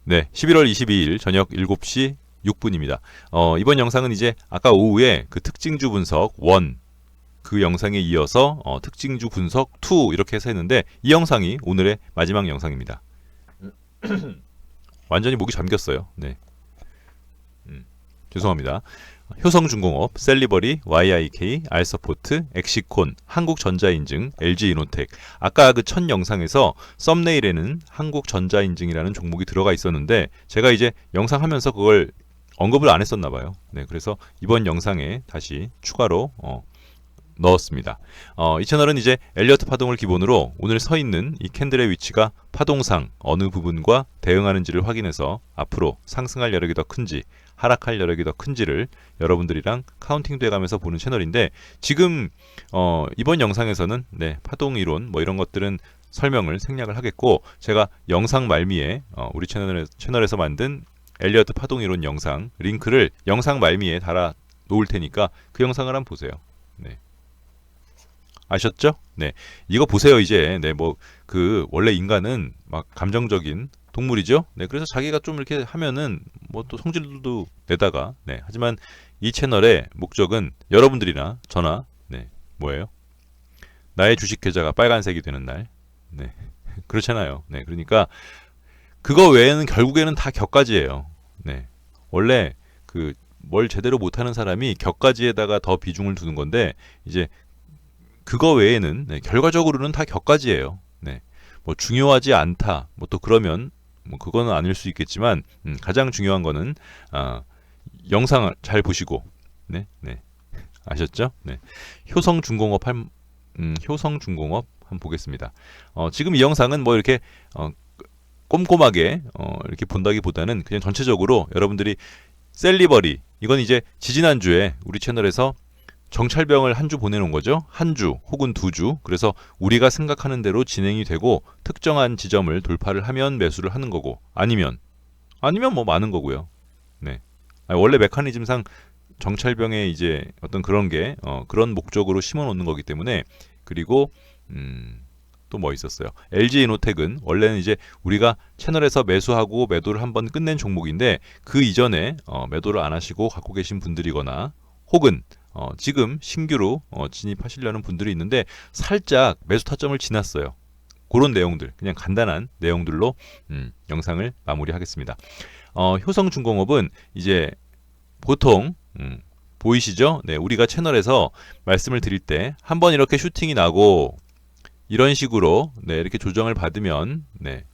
네, 11월 22일 저녁 7시 6분입니다. 이번 영상은 이제 아까 오후에 그 특징주 분석 1, 그 영상에 이어서 특징주 분석 2 이렇게 해서 했는데 이 영상이 오늘의 마지막 영상입니다. 완전히 목이 잠겼어요. 네. 죄송합니다. 효성중공업, 셀리버리, YIK, 알서포트, 엑시콘, 한국전자인증, LG이노텍. 아까 그 첫 영상에서 썸네일에는 한국전자인증이라는 종목이 들어가 있었는데 제가 이제 영상 하면서 그걸 언급을 안 했었나 봐요. 네, 그래서 이번 영상에 다시 추가로 넣었습니다. 이 채널은 이제 엘리어트 파동을 기본으로 오늘 서 있는 이 캔들의 위치가 파동상 어느 부분과 대응하는지를 확인해서 앞으로 상승할 여력이 더 큰지 하락할 여력이 더 큰지를 여러분들이랑 카운팅도 해가면서 보는 채널인데 지금 이번 영상에서는 네, 파동 이론 뭐 이런 것들은 설명을 생략을 하겠고 제가 영상 말미에 우리 채널에서 만든 엘리어트 파동 이론 영상 링크를 영상 말미에 달아 놓을 테니까 그 영상을 한번 보세요. 네. 아셨죠? 네. 이거 보세요, 이제. 네, 뭐, 원래 인간은 막 감정적인 동물이죠? 네, 그래서 자기가 좀 이렇게 하면은, 뭐 또 성질도 내다가, 네. 하지만 이 채널의 목적은 여러분들이나 저나, 네, 뭐예요? 나의 주식 계좌가 빨간색이 되는 날. 네. 그렇잖아요. 네, 그러니까, 그거 외에는 결국에는 다 격가지예요. 네. 원래, 뭘 제대로 못하는 사람이 격가지에다가 더 비중을 두는 건데, 이제 그거 외에는 네, 결과적으로는 다 격가지예요. 네. 뭐 중요하지 않다. 뭐 또 그러면 뭐 그거는 아닐 수 있겠지만 가장 중요한 거는 영상을 잘 보시고 네, 네. 아셨죠? 네. 효성중공업 한번 보겠습니다. 지금 이 영상은 뭐 이렇게 꼼꼼하게 이렇게 본다기보다는 그냥 전체적으로 여러분들이 셀리버리 이건 이제 지지난주에 우리 채널에서 정찰병을 한 주 보내놓은 거죠. 한 주 혹은 2주. 그래서 우리가 생각하는 대로 진행이 되고 특정한 지점을 돌파를 하면 매수를 하는 거고 아니면 뭐 많은 거고요. 네. 원래 메커니즘상 정찰병에 이제 어떤 그런 게 그런 목적으로 심어 놓는 거기 때문에 그리고 또 뭐 있었어요. LG이노텍은 원래는 이제 우리가 채널에서 매수하고 매도를 한번 끝낸 종목인데 그 이전에 매도를 안 하시고 갖고 계신 분들이거나 혹은 지금 신규로 진입하시려는 분들이 있는데 살짝 매수 타점을 지났어요. 그런 내용들 그냥 간단한 내용들로 영상을 마무리하겠습니다. 효성중공업은 이제 보통 보이시죠? 네, 우리가 채널에서 말씀을 드릴 때 한번 이렇게 슈팅이 나고 이런 식으로 네, 이렇게 조정을 받으면 네,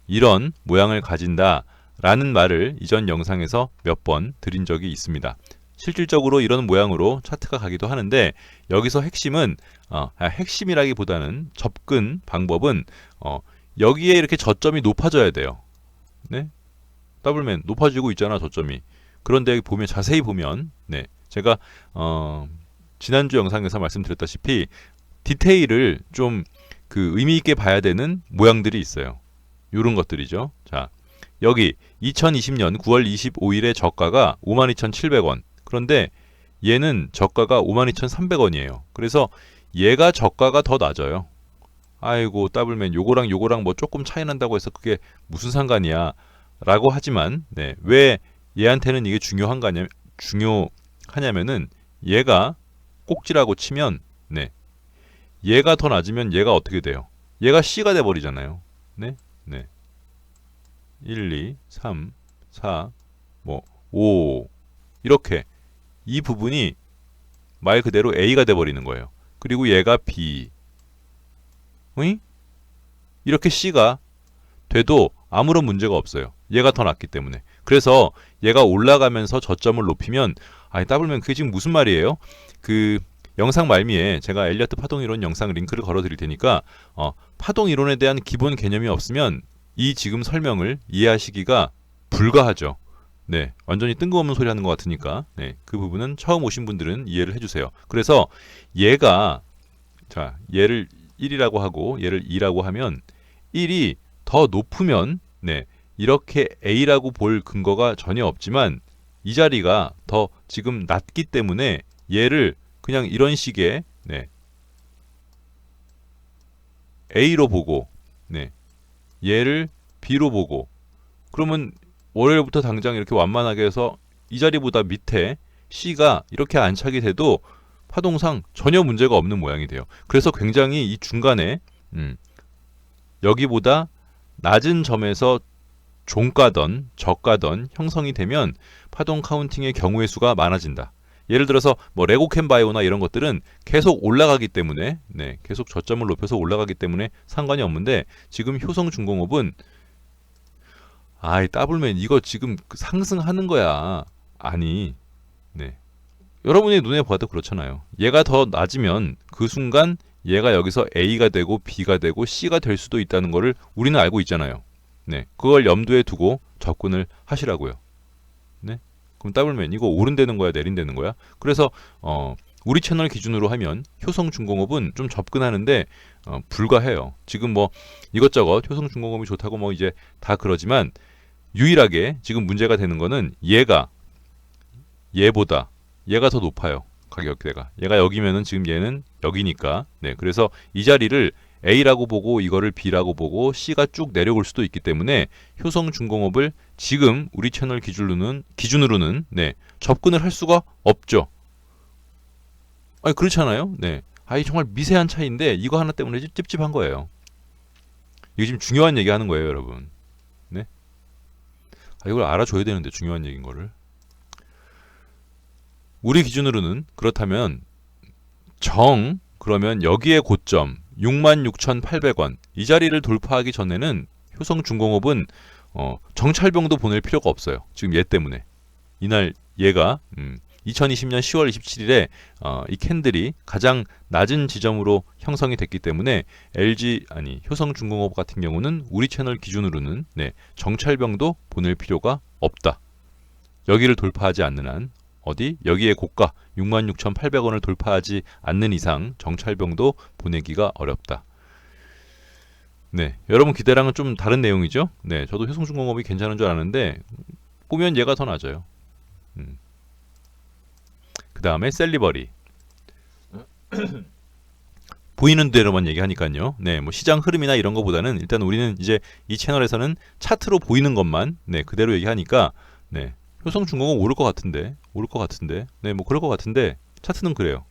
이런 모양을 가진다라는 말을 이전 영상에서 몇 번 드린 적이 있습니다. 실질적으로 이런 모양으로 차트가 가기도 하는데 여기서 핵심은 핵심이라기보다는 접근 방법은 여기에 이렇게 저점이 높아져야 돼요. 네? 더블맨 높아지고 있잖아 저점이. 그런데 보면 자세히 보면 네 제가 지난주 영상에서 말씀드렸다시피 디테일을 좀 의미 있게 봐야 되는 모양들이 있어요. 요런 것들이죠. 자 여기 2020년 9월 25일에 저가가 52,700원. 그런데 얘는 저가가 52,300원이에요. 그래서 얘가 저가가 더 낮아요. 아이고 더블맨 요거랑 뭐 조금 차이 난다고 해서 그게 무슨 상관이야 라고 하지만 네, 왜 얘한테는 이게 중요하냐면은 얘가 꼭지라고 치면 네, 얘가 더 낮으면 얘가 어떻게 돼요? 얘가 C가 돼버리잖아요. 네, 네. 1, 2, 3, 4, 뭐 5 이렇게 이 부분이 말 그대로 A가 돼버리는 거예요. 그리고 얘가 B 응? 이렇게 C가 돼도 아무런 문제가 없어요. 얘가 더 낫기 때문에. 그래서 얘가 올라가면서 저점을 높이면 더블맨 그게 지금 무슨 말이에요? 영상 말미에 제가 엘리어트 파동이론 영상 링크를 걸어 드릴 테니까 파동 이론에 대한 기본 개념이 없으면 이 지금 설명을 이해하시기가 불가하죠. 네, 완전히 뜬금없는 소리 하는 것 같으니까 네, 그 부분은 처음 오신 분들은 이해를 해주세요. 그래서 얘가 얘를 1이라고 하고 얘를 2라고 하면 1이 더 높으면 네, 이렇게 A라고 볼 근거가 전혀 없지만 이 자리가 더 지금 낮기 때문에 얘를 그냥 이런 식의 네, A로 보고 네, 얘를 B로 보고 그러면 월요일부터 당장 이렇게 완만하게 해서 이 자리보다 밑에 C가 이렇게 안착이 돼도 파동상 전혀 문제가 없는 모양이 돼요. 그래서 굉장히 이 중간에 여기보다 낮은 점에서 종가던 저가던 형성이 되면 파동 카운팅의 경우의 수가 많아진다. 예를 들어서 뭐 레고캔바이오나 이런 것들은 계속 올라가기 때문에 계속 저점을 높여서 올라가기 때문에 상관이 없는데 지금 효성중공업은 아이 더블맨 이거 지금 상승하는 거야. 아니 여러분이 눈에 봐도 그렇잖아요. 얘가 더 낮으면 그 순간 얘가 여기서 A가 되고 B가 되고 C가 될 수도 있다는 거를 우리는 알고 있잖아요. 그걸 염두에 두고 접근을 하시라고요. 그럼 더블맨 이거 오른다는 거야 내린다는 거야? 그래서 우리 채널 기준으로 하면 효성중공업은 좀 접근하는데 불가해요. 지금 뭐 이것저것 효성중공업이 좋다고 뭐 이제 다 그러지만 유일하게 지금 문제가 되는 거는 얘보다 얘가 더 높아요. 가격대가. 얘가 여기면은 지금 얘는 여기니까. 그래서 이 자리를 A라고 보고 이거를 B라고 보고 C가 쭉 내려올 수도 있기 때문에 효성중공업을 지금 우리 채널 기준으로는 접근을 할 수가 없죠. 아니 그렇잖아요. 아이 정말 미세한 차이인데 이거 하나 때문에 찝찝한 거예요. 이게 지금 중요한 얘기 하는 거예요, 여러분. 이걸 알아줘야 되는데 중요한 얘기인 거를. 우리 기준으로는 그렇다면 그러면 여기에 고점 66,800원 이 자리를 돌파하기 전에는 효성중공업은 정찰병도 보낼 필요가 없어요. 지금 얘 때문에. 이날 얘가 2020년 10월 27일에 이 캔들이 가장 낮은 지점으로 형성이 됐기 때문에 효성중공업 같은 경우는 우리 채널 기준으로는 정찰병도 보낼 필요가 없다. 여기를 돌파하지 않는 한 여기에 고가 66,800원을 돌파하지 않는 이상 정찰병도 보내기가 어렵다. 여러분 기대랑은 좀 다른 내용이죠. 저도 효성중공업이 괜찮은 줄 아는데 보면 얘가 더 낮아요. 그 다음에 셀리버리. 보이는 대로만 얘기하니까요. 뭐 시장 흐름이나 이런 거보다는 일단 우리는 이제 이 채널에서는 차트로 보이는 것만 그대로 얘기하니까 효성중공업 오를 것 같은데 뭐 그럴 것 같은데 차트는 그래요.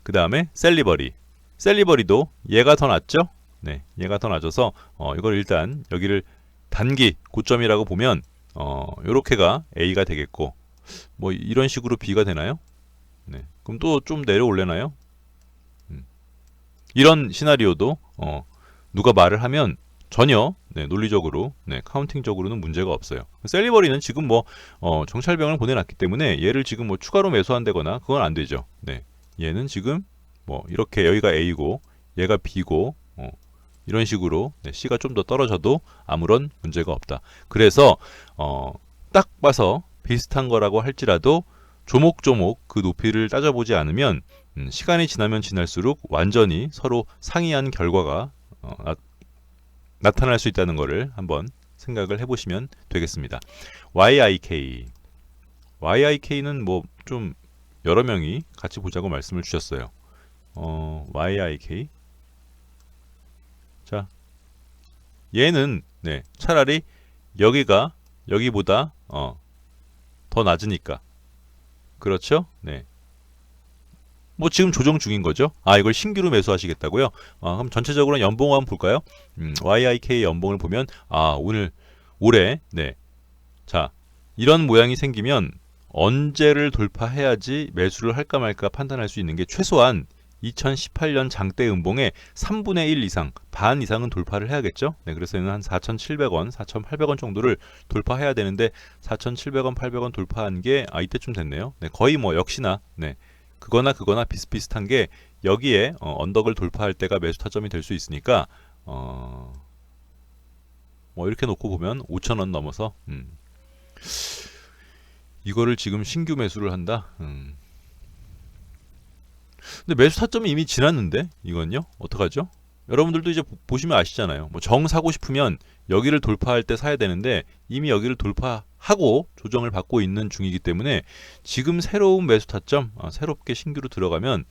그 다음에 셀리버리도 얘가 더 낮죠. 얘가 더 낮아서 이걸 일단 여기를 단기 고점이라고 보면 요렇게가 A가 되겠고 뭐 이런 식으로 B가 되나요? 그럼 또 좀 내려올래나요? 이런 시나리오도 누가 말을 하면 전혀 논리적으로 카운팅적으로는 문제가 없어요. 셀리버리는 지금 뭐 정찰병을 보내놨기 때문에 얘를 지금 뭐 추가로 매수한다거나 그건 안 되죠. 얘는 지금 뭐 이렇게 여기가 A고 얘가 B고 이런 식으로 C가 좀 더 떨어져도 아무런 문제가 없다. 그래서 딱 봐서 비슷한 거라고 할지라도 조목조목 그 높이를 따져보지 않으면 시간이 지나면 지날수록 완전히 서로 상이한 결과가 나타날 수 있다는 것을 한번 생각을 해보시면 되겠습니다. YIK는 뭐 좀 여러 명이 같이 보자고 말씀을 주셨어요. YIK 자 얘는 차라리 여기보다 더 낮으니까 그렇죠? 뭐 지금 조정 중인 거죠. 이걸 신규로 매수하시겠다고요? 그럼 전체적으로 연봉 한번 볼까요? YIK 연봉을 보면 올해 자 이런 모양이 생기면 언제를 돌파해야지 매수를 할까 말까 판단할 수 있는 게 최소한 2018년 장대 음봉의 3분의 1 이상, 반 이상은 돌파를 해야겠죠. 그래서 얘는 한 4,700원, 4,800원 정도를 돌파해야 되는데 4,700원, 800원 돌파한 게 이때쯤 됐네요. 거의 뭐 역시나 그거나 비슷비슷한 게 여기에 언덕을 돌파할 때가 매수 타점이 될 수 있으니까 뭐 이렇게 놓고 보면 5,000원 넘어서 이거를 지금 신규 매수를 한다. 근데 매수 타점이 이미 지났는데 이건요? 어떡하죠? 여러분들도 이제 보시면 아시잖아요. 뭐 정 사고 싶으면 여기를 돌파할 때 사야 되는데 이미 여기를 돌파하고 조정을 받고 있는 중이기 때문에 지금 새로운 매수 타점, 새롭게 신규로 들어가면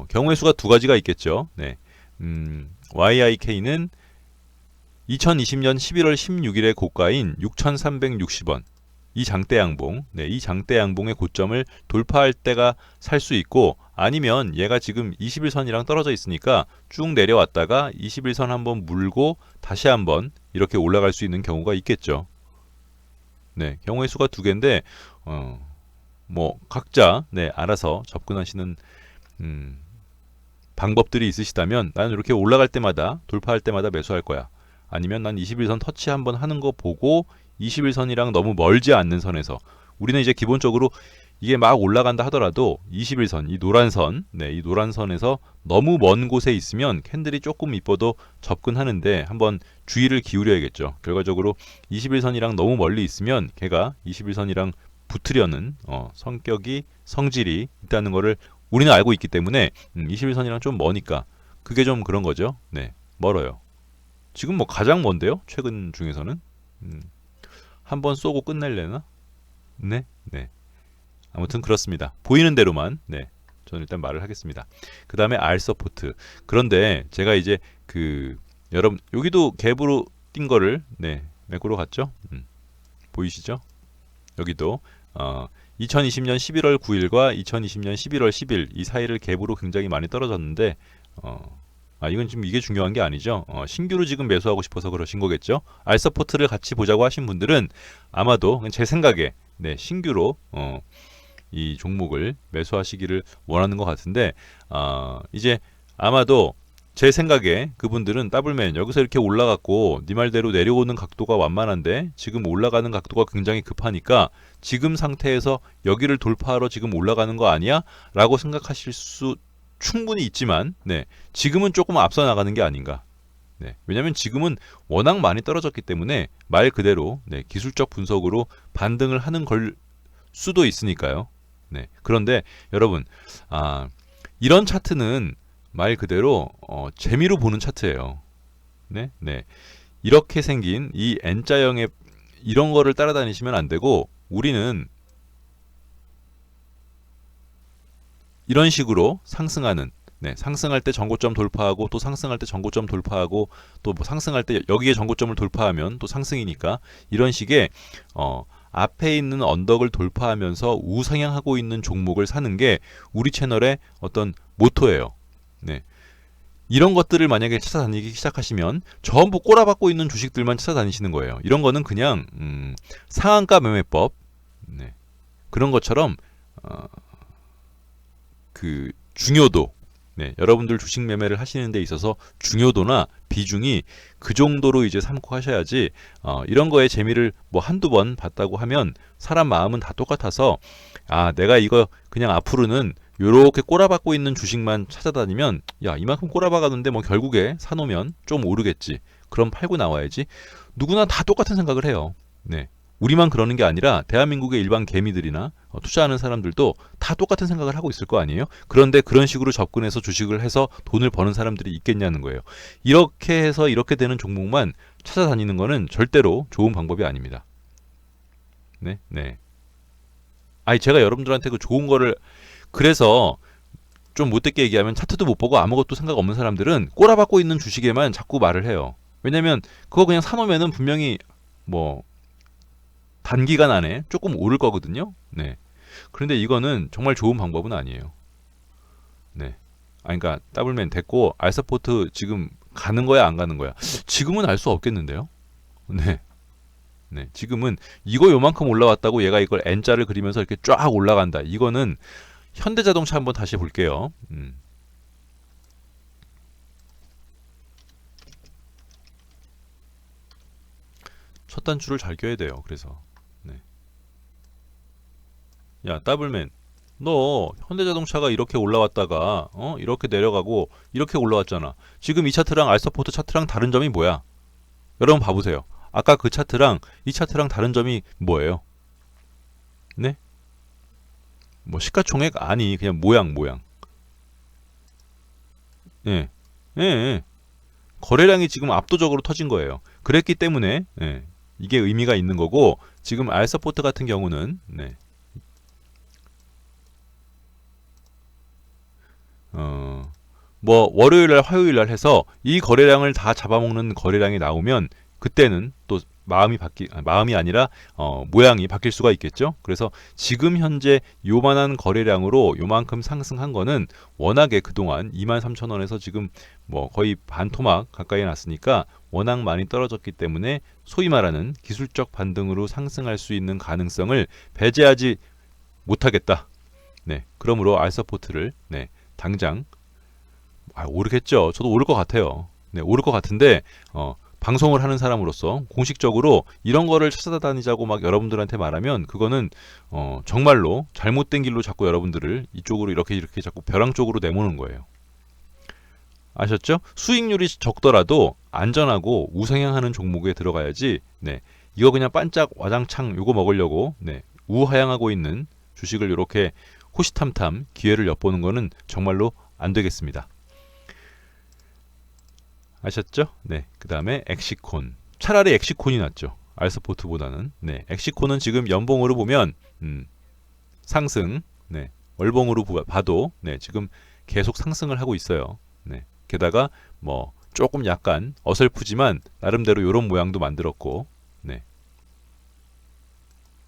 경우의 수가 두 가지가 있겠죠. YIK는 2020년 11월 16일의 고가인 6,360원. 이 장대 양봉, 이 장대 양봉의 고점을 돌파할 때가 살 수 있고, 아니면 얘가 지금 21선이랑 떨어져 있으니까 쭉 내려왔다가 21선 한번 물고 다시 한번 이렇게 올라갈 수 있는 경우가 있겠죠. 경우의 수가 두 개인데 뭐 각자 알아서 접근하시는 방법들이 있으시다면, 나는 이렇게 올라갈 때마다 돌파할 때마다 매수할 거야. 아니면 난 21선 터치 한번 하는 거 보고 21선이랑 너무 멀지 않는 선에서, 우리는 이제 기본적으로 이게 막 올라간다 하더라도 21선, 이 노란 선, 이 노란 선에서 너무 먼 곳에 있으면 캔들이 조금 이뻐도 접근하는데 한번 주의를 기울여야겠죠. 결과적으로 21선이랑 너무 멀리 있으면 걔가 21선이랑 붙으려는 성격이, 성질이 있다는 거를 우리는 알고 있기 때문에 21선이랑 좀 머니까 그게 좀 그런 거죠. 멀어요. 지금 뭐 가장 먼데요, 최근 중에서는. 한번 쏘고 끝낼래나? 네. 아무튼 그렇습니다. 보이는 대로만 저는 일단 말을 하겠습니다. 그 다음에 R 서포트. 그런데 제가 이제 여러분 여기도 갭으로 뛴 거를 매꾸로 갔죠? 보이시죠? 여기도 2020년 11월 9일과 2020년 11월 10일 이 사이를 갭으로 굉장히 많이 떨어졌는데 이건 지금 이게 중요한 게 아니죠. 신규로 지금 매수하고 싶어서 그러신 거겠죠. R 서포트를 같이 보자고 하신 분들은 아마도 제 생각에 신규로 이 종목을 매수하시기를 원하는 것 같은데, 이제 아마도 제 생각에 그분들은 더블맨 여기서 이렇게 올라갔고 네 말대로 내려오는 각도가 완만한데 지금 올라가는 각도가 굉장히 급하니까 지금 상태에서 여기를 돌파하러 지금 올라가는 거 아니야? 라고 생각하실 수 충분히 있지만 지금은 조금 앞서 나가는 게 아닌가. 왜냐하면 지금은 워낙 많이 떨어졌기 때문에 말 그대로 기술적 분석으로 반등을 하는 걸 수도 있으니까요. 그런데 여러분, 이런 차트는 말 그대로 재미로 보는 차트예요. 이렇게 생긴 이 N자형의 이런 거를 따라다니시면 안 되고, 우리는 이런 식으로 상승하는, 상승할 때 전고점 돌파하고 또 상승할 때 전고점 돌파하고 또 뭐 상승할 때 여기에 전고점을 돌파하면 또 상승이니까, 이런 식의 앞에 있는 언덕을 돌파하면서 우상향하고 있는 종목을 사는 게 우리 채널의 어떤 모토예요. 이런 것들을 만약에 찾아다니기 시작하시면 전부 꼬라박고 있는 주식들만 찾아다니시는 거예요. 이런 거는 그냥 상한가 매매법, 그런 것처럼 그 중요도, 여러분들 주식 매매를 하시는 데 있어서 중요도나 비중이 그 정도로 이제 삼고 하셔야지, 이런 거에 재미를 뭐 한두 번 봤다고 하면 사람 마음은 다 똑같아서, 내가 이거 그냥 앞으로는 요렇게 꼬라박고 있는 주식만 찾아다니면, 야, 이만큼 꼬라박았는데 뭐 결국에 사놓으면 좀 오르겠지, 그럼 팔고 나와야지, 누구나 다 똑같은 생각을 해요. 우리만 그러는 게 아니라 대한민국의 일반 개미들이나 투자하는 사람들도 다 똑같은 생각을 하고 있을 거 아니에요? 그런데 그런 식으로 접근해서 주식을 해서 돈을 버는 사람들이 있겠냐는 거예요. 이렇게 해서 이렇게 되는 종목만 찾아다니는 거는 절대로 좋은 방법이 아닙니다. 제가 여러분들한테 그 좋은 거를, 그래서 좀 못되게 얘기하면 차트도 못 보고 아무것도 생각 없는 사람들은 꼬라박고 있는 주식에만 자꾸 말을 해요. 왜냐면 그거 그냥 사놓으면은 분명히 뭐 단기간 안에 조금 오를 거거든요. 그런데 이거는 정말 좋은 방법은 아니에요. 그러니까 더블맨 됐고 알서포트 지금 가는 거야 안 가는 거야? 지금은 알 수 없겠는데요. 지금은 이거 요만큼 올라왔다고 얘가 이걸 N자를 그리면서 이렇게 쫙 올라간다, 이거는 현대자동차 한번 다시 볼게요. 첫 단추를 잘 껴야 돼요. 그래서 야, 더블맨, 너 현대자동차가 이렇게 올라왔다가 이렇게 내려가고 이렇게 올라왔잖아. 지금 이 차트랑 알서포트 차트랑 다른 점이 뭐야? 여러분 봐보세요. 아까 그 차트랑 이 차트랑 다른 점이 뭐예요? 뭐 시가총액? 아니, 그냥 모양. 거래량이 지금 압도적으로 터진 거예요. 그랬기 때문에 이게 의미가 있는 거고, 지금 알서포트 같은 경우는 뭐 월요일날 화요일날 해서 이 거래량을 다 잡아먹는 거래량이 나오면 그때는 또 마음이 아니라 모양이 바뀔 수가 있겠죠. 그래서 지금 현재 요만한 거래량으로 요만큼 상승한 거는 워낙에 그동안 23,000원에서 지금 뭐 거의 반토막 가까이 났으니까 워낙 많이 떨어졌기 때문에 소위 말하는 기술적 반등으로 상승할 수 있는 가능성을 배제하지 못하겠다. 네, 그러므로 알서포트를 당장 오르겠죠. 저도 오를 것 같아요. 네, 오를 것 같은데 방송을 하는 사람으로서 공식적으로 이런 거를 찾아다니자고 막 여러분들한테 말하면 그거는 정말로 잘못된 길로 자꾸 여러분들을 이쪽으로 이렇게 자꾸 벼랑 쪽으로 내모는 거예요. 아셨죠? 수익률이 적더라도 안전하고 우상향하는 종목에 들어가야지. 네, 이거 그냥 반짝 와장창 요거 먹으려고 우하향하고 있는 주식을 이렇게 호시탐탐 기회를 엿보는 거는 정말로 안 되겠습니다. 아셨죠? 네. 그 다음에 엑시콘. 차라리 엑시콘이 낫죠. 알서포트보다는. 네. 엑시콘은 지금 연봉으로 보면 상승. 네. 월봉으로 봐도 지금 계속 상승을 하고 있어요. 네. 게다가 뭐 조금 약간 어설프지만 나름대로 이런 모양도 만들었고. 네.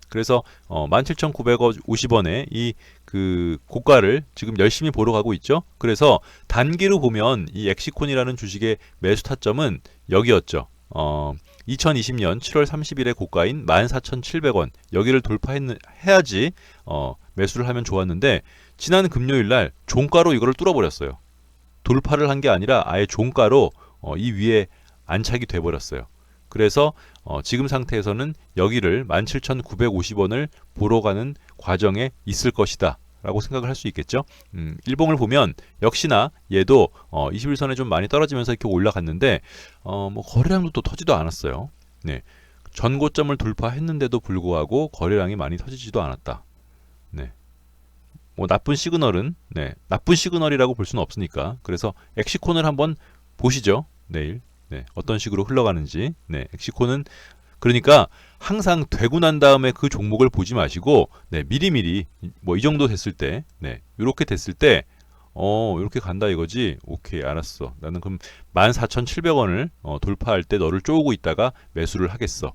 그래서 17,950원에 이 그 고가를 지금 열심히 보러 가고 있죠. 그래서 단기로 보면 이 엑시콘이라는 주식의 매수 타점은 여기였죠. 2020년 7월 30일의 고가인 14,700원 여기를 돌파해야지 매수를 하면 좋았는데 지난 금요일 날 종가로 이거를 뚫어버렸어요. 돌파를 한 게 아니라 아예 종가로 이 위에 안착이 돼버렸어요. 그래서 지금 상태에서는 여기를 17,950원을 보러 가는 과정에 있을 것이다 라고 생각을 할 수 있겠죠. 일봉을 보면 역시나 얘도 21선에 좀 많이 떨어지면서 이렇게 올라갔는데 뭐 거래량도 또 터지도 않았어요. 네. 전고점을 돌파했는데도 불구하고 거래량이 많이 터지지도 않았다. 네. 뭐 나쁜 시그널이라고 볼 수는 없으니까. 그래서 엑시콘을 한번 보시죠. 내일. 네, 어떤 식으로 흘러가는지. 네, 엑시콘은 그러니까 항상 되고 난 다음에 그 종목을 보지 마시고 미리미리 뭐 이 정도 됐을 때, 이렇게 됐을 때 이렇게 간다 이거지. 오케이, 알았어. 나는 그럼 14,700원을 돌파할 때 너를 쪼우고 있다가 매수를 하겠어.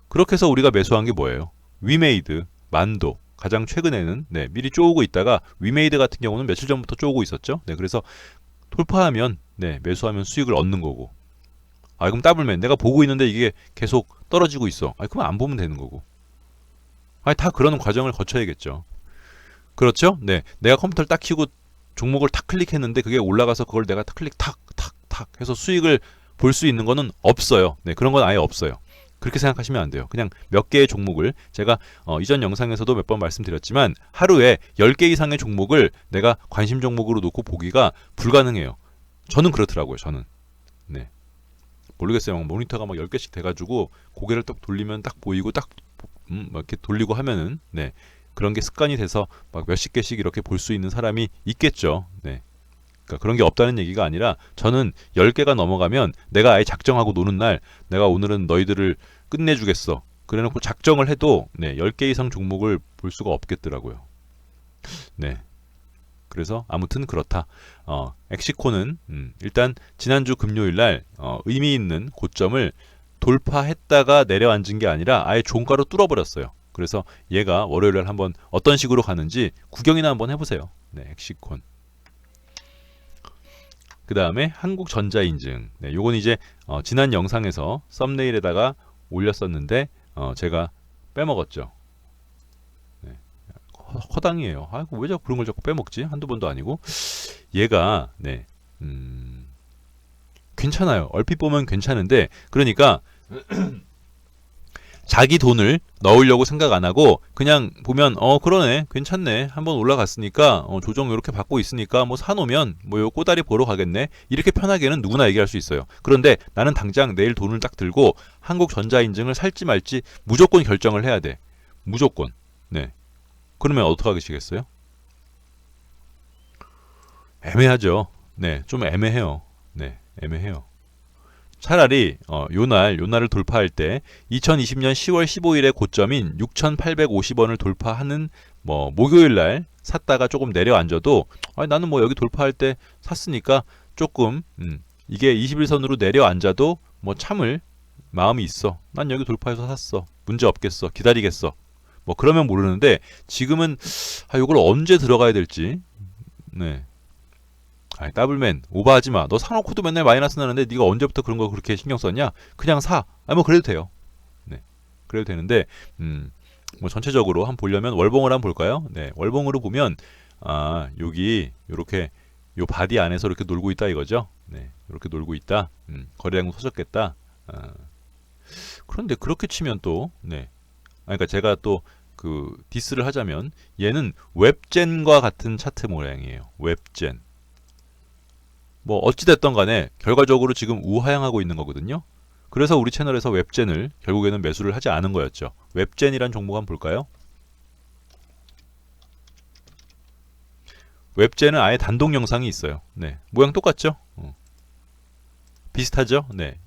그렇게 해서 우리가 매수한 게 뭐예요? 위메이드, 만도. 가장 최근에는 미리 쪼우고 있다가 위메이드 같은 경우는 며칠 전부터 쪼우고 있었죠. 그래서 돌파하면 매수하면 수익을 얻는 거고. 그럼 더블맨 내가 보고 있는데 이게 계속 떨어지고 있어. 그럼 안 보면 되는 거고. 다 그런 과정을 거쳐야겠죠. 그렇죠? 네, 내가 컴퓨터를 딱 켜고 종목을 탁 클릭했는데 그게 올라가서 그걸 내가 탁 클릭 탁 해서 수익을 볼 수 있는 거는 없어요. 네, 그런 건 아예 없어요. 그렇게 생각하시면 안 돼요. 그냥 몇 개의 종목을 제가 이전 영상에서도 몇 번 말씀드렸지만 하루에 10개 이상의 종목을 내가 관심 종목으로 놓고 보기가 불가능해요. 저는 그렇더라고요. 저는. 네. 모르겠어요. 모니터가 막 10개씩 돼가지고 고개를 딱 돌리면 딱 보이고 딱 막 이렇게 돌리고 하면은 그런 게 습관이 돼서 막 몇십 개씩 이렇게 볼 수 있는 사람이 있겠죠. 네. 그러니까 그런 게 없다는 얘기가 아니라 저는 10개가 넘어가면 내가 아예 작정하고 노는 날 내가 오늘은 너희들을 끝내주겠어. 그래놓고 작정을 해도 10개 이상 종목을 볼 수가 없겠더라고요. 네. 그래서 아무튼 그렇다. 엑시콘은 일단 지난주 금요일 날 의미 있는 고점을 돌파했다가 내려앉은 게 아니라 아예 종가로 뚫어버렸어요. 그래서 얘가 월요일 날 한번 어떤 식으로 가는지 구경이나 한번 해보세요. 네, 엑시콘. 그 다음에 한국전자인증. 요건 이제 지난 영상에서 썸네일에다가 올렸었는데 제가 빼먹었죠. 허당이에요. 왜 자꾸 그런 걸 자꾸 빼먹지? 한두 번도 아니고. 얘가 괜찮아요. 얼핏 보면 괜찮은데 그러니까 자기 돈을 넣으려고 생각 안 하고 그냥 보면 그러네, 괜찮네, 한번 올라갔으니까 조정 이렇게 받고 있으니까 뭐 사놓으면 뭐 요 꼬다리 보러 가겠네, 이렇게 편하게는 누구나 얘기할 수 있어요. 그런데 나는 당장 내일 돈을 딱 들고 한국전자인증을 살지 말지 무조건 결정을 해야 돼. 무조건. 네. 그러면 어떻게 하시겠어요? 애매하죠. 네, 좀 애매해요. 네, 애매해요. 차라리 요날을 돌파할 때 2020년 10월 15일의 고점인 6,850원을 돌파하는 뭐 목요일 날 샀다가 조금 내려앉아도 나는 뭐 여기 돌파할 때 샀으니까 조금 이게 21선으로 내려앉아도 뭐 참을 마음이 있어. 난 여기 돌파해서 샀어. 문제 없겠어. 기다리겠어. 뭐 그러면 모르는데 지금은 이걸 언제 들어가야 될지. 네. 아니 더블맨 오버하지 마. 너 사놓고도 맨날 마이너스 나는데 네가 언제부터 그런 거 그렇게 신경 썼냐? 그냥 사. 뭐 그래도 돼요. 네. 그래도 되는데 뭐 전체적으로 한번 보려면 월봉을 한번 볼까요? 네. 월봉으로 보면 여기 요렇게 요 바디 안에서 이렇게 놀고 있다 이거죠. 네. 이렇게 놀고 있다. 거래량도 터졌겠다. 그런데 그렇게 치면 또 네. 그러니까 제가 또 그 디스를 하자면 얘는 웹젠과 같은 차트 모양이에요. 웹젠. 뭐 어찌됐던 간에 결과적으로 지금 우하향하고 있는 거거든요. 그래서 우리 채널에서 웹젠을 결국에는 매수를 하지 않은 거였죠. 웹젠이란 종목 한번 볼까요? 웹젠은 아예 단독 영상이 있어요. 네. 모양 똑같죠? 비슷하죠? 네.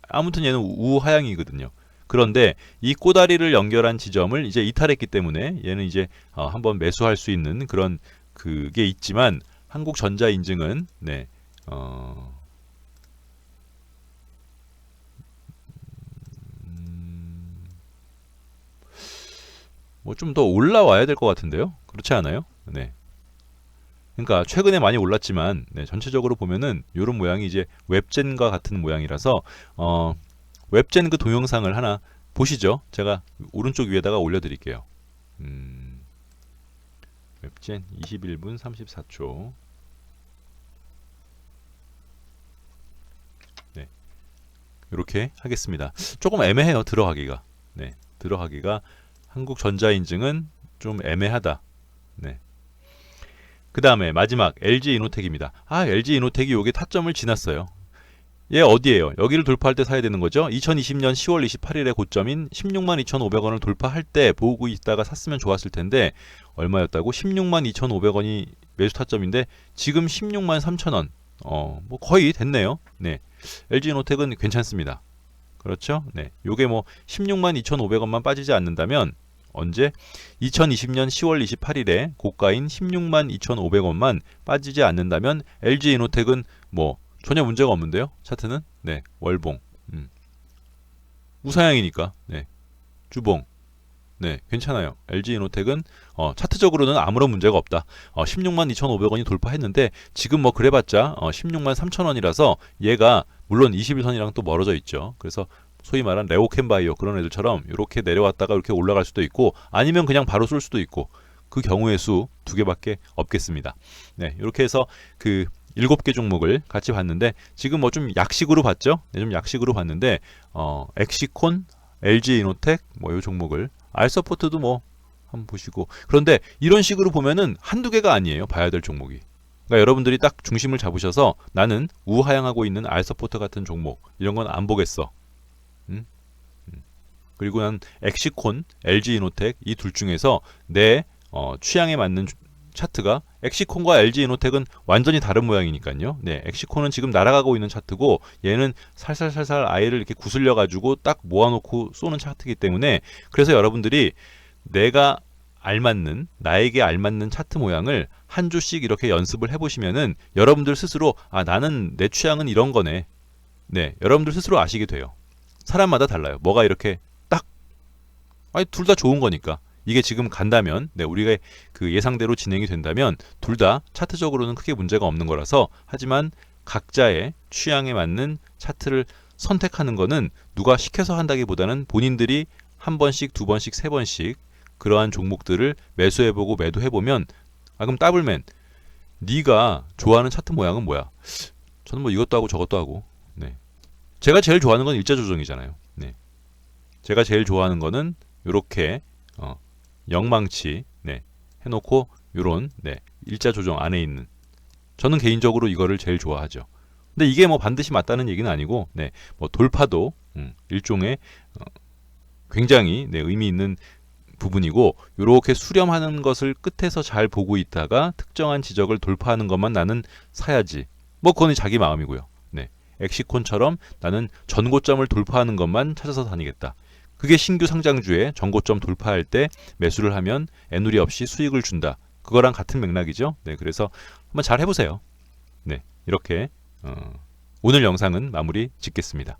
아무튼 얘는 우하향이거든요. 그런데 이 꼬다리를 연결한 지점을 이제 이탈했기 때문에 얘는 이제 한번 매수할 수 있는 그런 그게 있지만 한국전자인증은 네. 뭐 좀 더 올라와야 될 것 같은데요. 그렇지 않아요? 네. 그러니까 최근에 많이 올랐지만 네, 전체적으로 보면은 이런 모양이 이제 웹젠과 같은 모양이라서 웹젠 그 동영상을 하나 보시죠. 제가 오른쪽 위에다가 올려드릴게요. 웹젠 21분 34초. 네, 이렇게 하겠습니다. 조금 애매해요. 들어가기가. 네, 들어가기가 한국전자인증은 좀 애매하다. 네. 그 다음에 마지막 LG이노텍입니다. LG이노텍이 요게 타점을 지났어요. 얘 어디에요? 여기를 돌파할 때 사야 되는 거죠. 2020년 10월 28일에 고점인 16만 2,500원을 돌파할 때 보고 있다가 샀으면 좋았을 텐데 얼마였다고? 16만 2,500원이 매수 타점인데 지금 16만 3,000원. 뭐 거의 됐네요. 네. LG이노텍은 괜찮습니다. 그렇죠? 네. 요게 뭐 16만 2,500원만 빠지지 않는다면 언제? 2020년 10월 28일에 고가인 16만 2,500원만 빠지지 않는다면 LG이노텍은 뭐 전혀 문제가 없는데요. 차트는 네. 월봉. 우사향이니까. 네. 주봉. 네, 괜찮아요. LG이노텍은 차트적으로는 아무런 문제가 없다. 16만 2,500원이 돌파했는데 지금 뭐 그래봤자 16만 3,000원이라서 얘가 물론 21선이랑 또 멀어져 있죠. 그래서 소위 말한 레오캔바이오 그런 애들처럼 이렇게 내려왔다가 이렇게 올라갈 수도 있고 아니면 그냥 바로 쏠 수도 있고 그 경우의 수 두 개밖에 없겠습니다. 네, 이렇게 해서 그 7개 종목을 같이 봤는데 지금 뭐 좀 약식으로 봤죠? 네, 좀 약식으로 봤는데 엑시콘, LG이노텍 뭐 이 종목을 알서포트도 뭐 한번 보시고 그런데 이런 식으로 보면은 한두 개가 아니에요. 봐야 될 종목이. 그러니까 여러분들이 딱 중심을 잡으셔서 나는 우하향하고 있는 알서포트 같은 종목 이런 건 안 보겠어. 그리고 난 엑시콘, LG이노텍 이 둘 중에서 내 취향에 맞는 차트가 엑시콘과 LG이노텍은 완전히 다른 모양이니까요. 네, 엑시콘은 지금 날아가고 있는 차트고 얘는 살살살살 아이를 이렇게 구슬려 가지고 딱 모아놓고 쏘는 차트이기 때문에 그래서 여러분들이 내가 알맞는 나에게 알맞는 차트 모양을 한 주씩 이렇게 연습을 해보시면은 여러분들 스스로 나는 내 취향은 이런 거네. 네, 여러분들 스스로 아시게 돼요. 사람마다 달라요. 뭐가 이렇게 딱 둘 다 좋은 거니까. 이게 지금 간다면 우리가 그 예상대로 진행이 된다면 둘 다 차트적으로는 크게 문제가 없는 거라서 하지만 각자의 취향에 맞는 차트를 선택하는 거는 누가 시켜서 한다기보다는 본인들이 한 번씩 두 번씩 세 번씩 그러한 종목들을 매수해보고 매도해보면 그럼 더블맨 네가 좋아하는 차트 모양은 뭐야? 저는 뭐 이것도 하고 저것도 하고 네. 제가 제일 좋아하는 건 일자 조정이잖아요. 네. 제가 제일 좋아하는 거는 요렇게 영망치 해놓고 요런 일자 조정 안에 있는 저는 개인적으로 이거를 제일 좋아하죠. 근데 이게 뭐 반드시 맞다는 얘기는 아니고 뭐 돌파도 일종의 굉장히 의미 있는 부분이고 요렇게 수렴하는 것을 끝에서 잘 보고 있다가 특정한 지적을 돌파하는 것만 나는 사야지. 뭐 그건 자기 마음이고요. 엑시콘처럼 나는 전고점을 돌파하는 것만 찾아서 다니겠다. 그게 신규 상장주의 전고점 돌파할 때 매수를 하면 애누리 없이 수익을 준다. 그거랑 같은 맥락이죠. 그래서 한번 잘 해보세요. 이렇게 오늘 영상은 마무리 짓겠습니다.